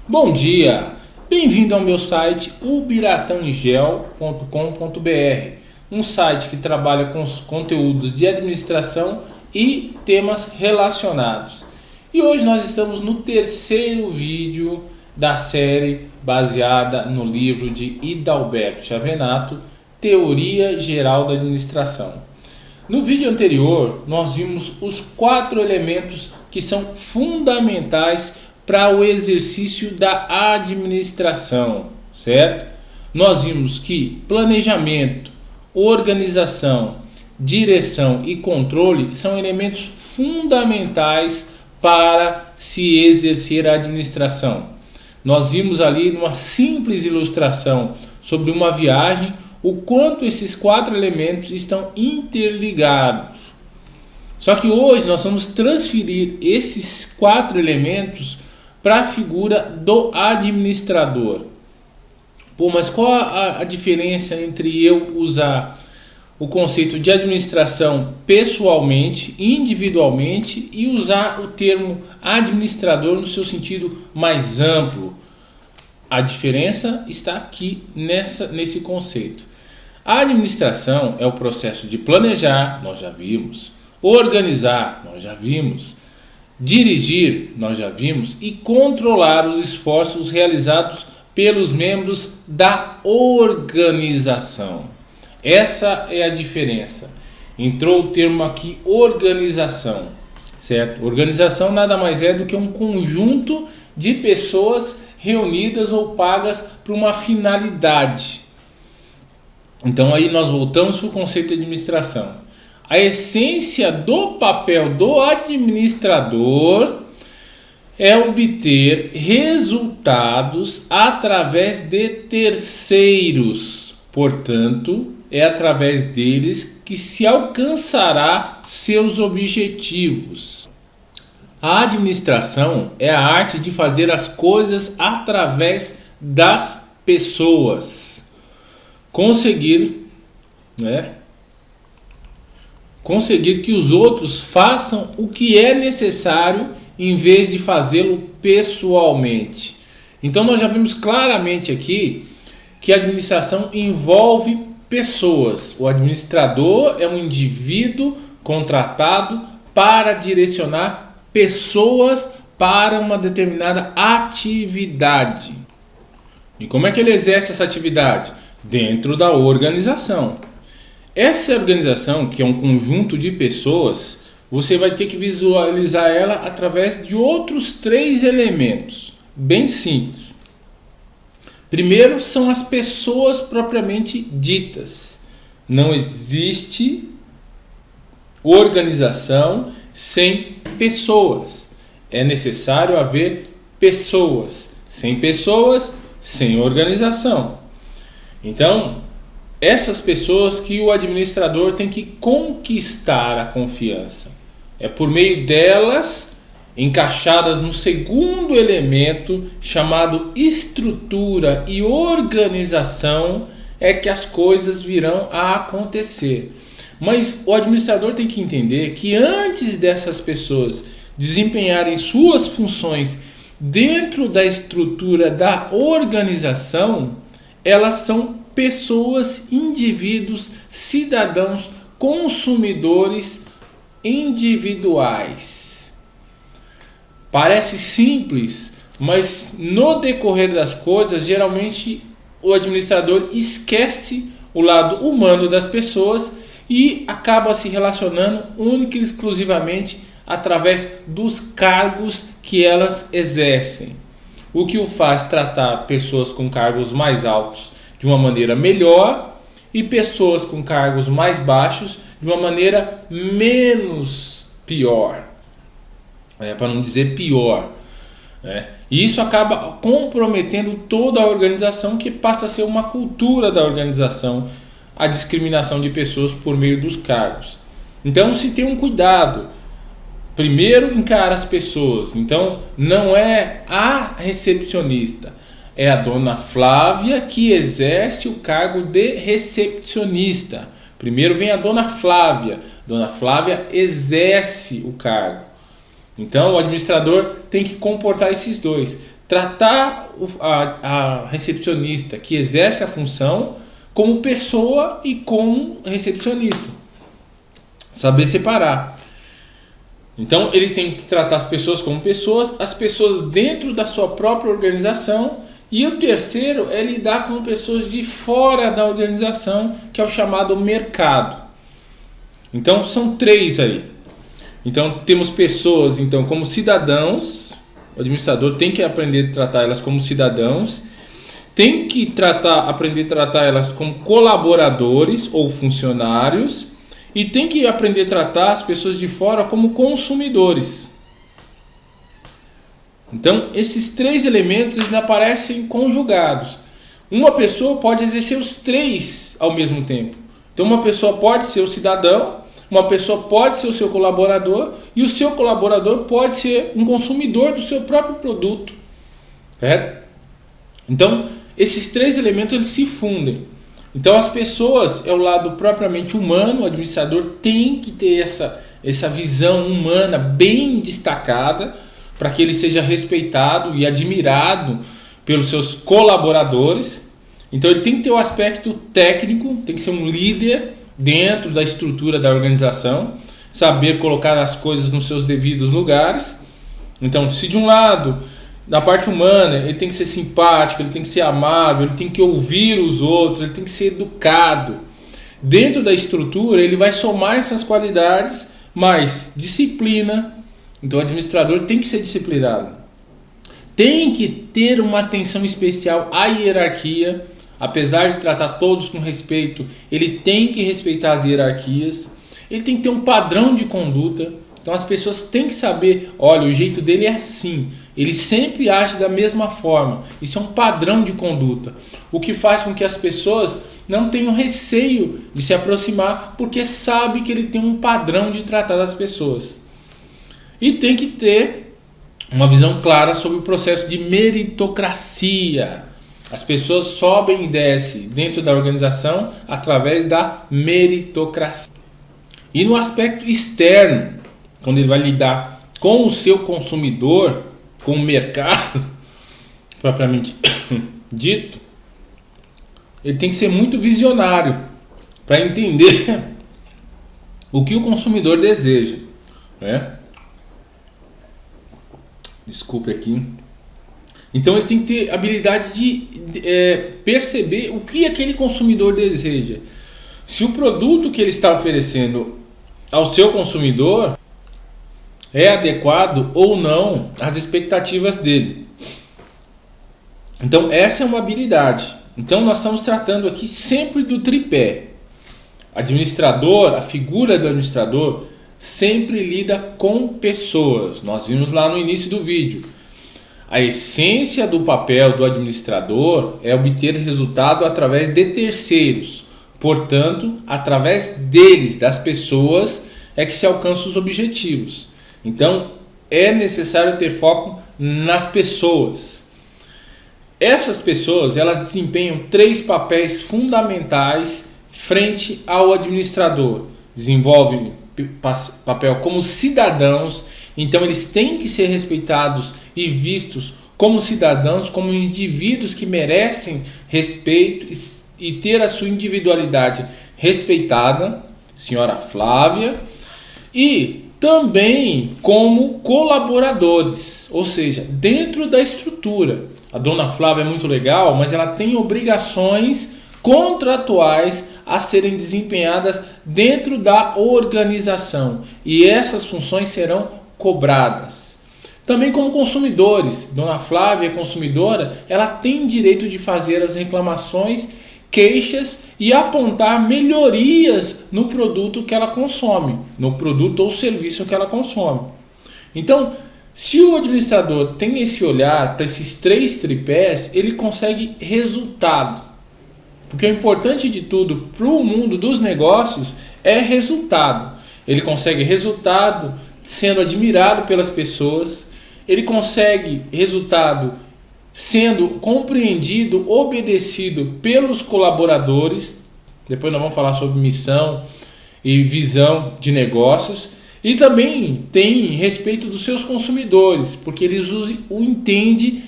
Bom dia, bem-vindo ao meu site ubiratangel.com.br, um site que trabalha com os conteúdos de administração e temas relacionados. E hoje nós estamos no terceiro vídeo da série baseada no livro de Hidalberto Chavenato, Teoria Geral da Administração. No vídeo anterior, nós vimos os 4 elementos que são fundamentais para o exercício da administração, certo? Nós vimos que planejamento, organização, direção e controle são elementos fundamentais para se exercer a administração. Nós vimos ali numa simples ilustração sobre uma viagem o quanto esses 4 elementos estão interligados. Só que hoje nós vamos transferir esses 4 elementos para a figura do administrador. Mas qual a diferença entre eu usar o conceito de administração pessoalmente, individualmente, e usar o termo administrador no seu sentido mais amplo? A diferença está aqui nesse conceito. A administração é o processo de planejar, nós já vimos, organizar, nós já vimos, dirigir, nós já vimos, e controlar os esforços realizados pelos membros da organização. Essa é a diferença. Entrou o termo aqui organização, certo? Organização nada mais é do que um conjunto de pessoas reunidas ou pagas para uma finalidade. Então aí nós voltamos para o conceito de administração. A essência do papel do administrador é obter resultados através de terceiros. Portanto, é através deles que se alcançará seus objetivos. A administração é a arte de fazer as coisas através das pessoas. Conseguir que os outros façam o que é necessário em vez de fazê-lo pessoalmente. Então nós já vimos claramente aqui que a administração envolve pessoas. O administrador é um indivíduo contratado para direcionar pessoas para uma determinada atividade. E como é que ele exerce essa atividade? Dentro da organização. Essa organização, que é um conjunto de pessoas, você vai ter que visualizar ela através de outros 3 elementos, bem simples. Primeiro são as pessoas propriamente ditas. Não existe organização sem pessoas. É necessário haver pessoas. Sem pessoas, sem organização. Então, essas pessoas que o administrador tem que conquistar a confiança. É por meio delas, encaixadas no segundo elemento, chamado estrutura e organização, é que as coisas virão a acontecer. Mas o administrador tem que entender que antes dessas pessoas desempenharem suas funções dentro da estrutura da organização, elas são pessoas, indivíduos, cidadãos, consumidores individuais. Parece simples, mas no decorrer das coisas, geralmente o administrador esquece o lado humano das pessoas e acaba se relacionando única e exclusivamente através dos cargos que elas exercem. O que o faz tratar pessoas com cargos mais altos de uma maneira melhor e pessoas com cargos mais baixos de uma maneira menos pior, para não dizer pior. E isso acaba comprometendo toda a organização, que passa a ser uma cultura da organização, a discriminação de pessoas por meio dos cargos. Então se tem um cuidado. Primeiro encara as pessoas. Então não é a recepcionista, é a dona Flávia que exerce o cargo de recepcionista. Primeiro vem a dona Flávia. Dona Flávia exerce o cargo. Então o administrador tem que comportar esses dois. tratar a recepcionista que exerce a função como pessoa e como recepcionista. Saber separar. Então ele tem que tratar as pessoas como pessoas, as pessoas dentro da sua própria organização, e o terceiro é lidar com pessoas de fora da organização, que é o chamado mercado. Então são três aí. Então temos pessoas como cidadãos. O administrador tem que aprender a tratar elas como cidadãos, tem que aprender a tratar elas como colaboradores ou funcionários, e tem que aprender a tratar as pessoas de fora como consumidores. Então esses três elementos eles aparecem conjugados. Uma pessoa pode exercer os três ao mesmo tempo. Então uma pessoa pode ser o cidadão, uma pessoa pode ser o seu colaborador, e o seu colaborador pode ser um consumidor do seu próprio produto. Certo? Então, esses três elementos eles se fundem. Então, as pessoas é o lado propriamente humano, o administrador tem que ter essa visão humana bem destacada, para que ele seja respeitado e admirado pelos seus colaboradores. Então, ele tem que ter o aspecto técnico, tem que ser um líder dentro da estrutura da organização, saber colocar as coisas nos seus devidos lugares. Então, se de um lado, na parte humana, ele tem que ser simpático, ele tem que ser amável, ele tem que ouvir os outros, ele tem que ser educado. Dentro da estrutura, ele vai somar essas qualidades, mais disciplina. Então, o administrador tem que ser disciplinado. Tem que ter uma atenção especial à hierarquia. Apesar de tratar todos com respeito, ele tem que respeitar as hierarquias. Ele tem que ter um padrão de conduta. Então as pessoas têm que saber, olha, o jeito dele é assim. Ele sempre age da mesma forma. Isso é um padrão de conduta. O que faz com que as pessoas não tenham receio de se aproximar, porque sabe que ele tem um padrão de tratar as pessoas. E tem que ter uma visão clara sobre o processo de meritocracia. As pessoas sobem e descem dentro da organização através da meritocracia. E no aspecto externo, quando ele vai lidar com o seu consumidor, com o mercado, propriamente dito, ele tem que ser muito visionário para entender o que o consumidor deseja. Né? Desculpe aqui. Então ele tem que ter habilidade de perceber o que aquele consumidor deseja. Se o produto que ele está oferecendo ao seu consumidor é adequado ou não às expectativas dele. Então essa é uma habilidade. Então nós estamos tratando aqui sempre do tripé. Administrador, a figura do administrador sempre lida com pessoas. Nós vimos lá no início do vídeo. A essência do papel do administrador é obter resultado através de terceiros. Portanto, através deles, das pessoas, é que se alcançam os objetivos. Então, é necessário ter foco nas pessoas. Essas pessoas, elas desempenham 3 papéis fundamentais frente ao administrador. Desenvolvem papel como cidadãos. Então eles têm que ser respeitados e vistos como cidadãos, como indivíduos que merecem respeito e ter a sua individualidade respeitada, senhora Flávia, e também como colaboradores, ou seja, dentro da estrutura. A dona Flávia é muito legal, mas ela tem obrigações contratuais a serem desempenhadas dentro da organização, e essas funções serão cobradas. Também como consumidores, dona Flávia é consumidora, ela tem direito de fazer as reclamações, queixas e apontar melhorias no produto que ela consome, no produto ou serviço que ela consome. Então, se o administrador tem esse olhar para esses 3 tripés, ele consegue resultado. Porque o importante de tudo para o mundo dos negócios é resultado. Ele consegue resultado sendo admirado pelas pessoas, ele consegue resultado sendo compreendido, obedecido pelos colaboradores. Depois nós vamos falar sobre missão e visão de negócios, e também tem respeito dos seus consumidores, porque eles o entendem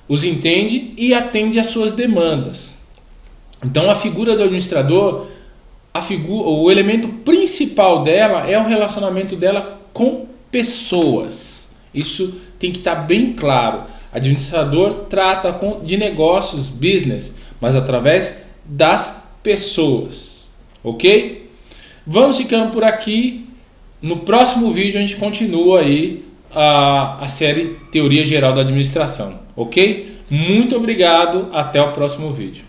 os entende e atende às suas demandas. Então a figura do administrador, o elemento principal dela é o relacionamento dela com pessoas. Isso tem que estar bem claro. Administrador trata de negócios, business, mas através das pessoas, ok? Vamos ficando por aqui. No próximo vídeo a gente continua aí a série Teoria Geral da Administração, ok? Muito obrigado, até o próximo vídeo.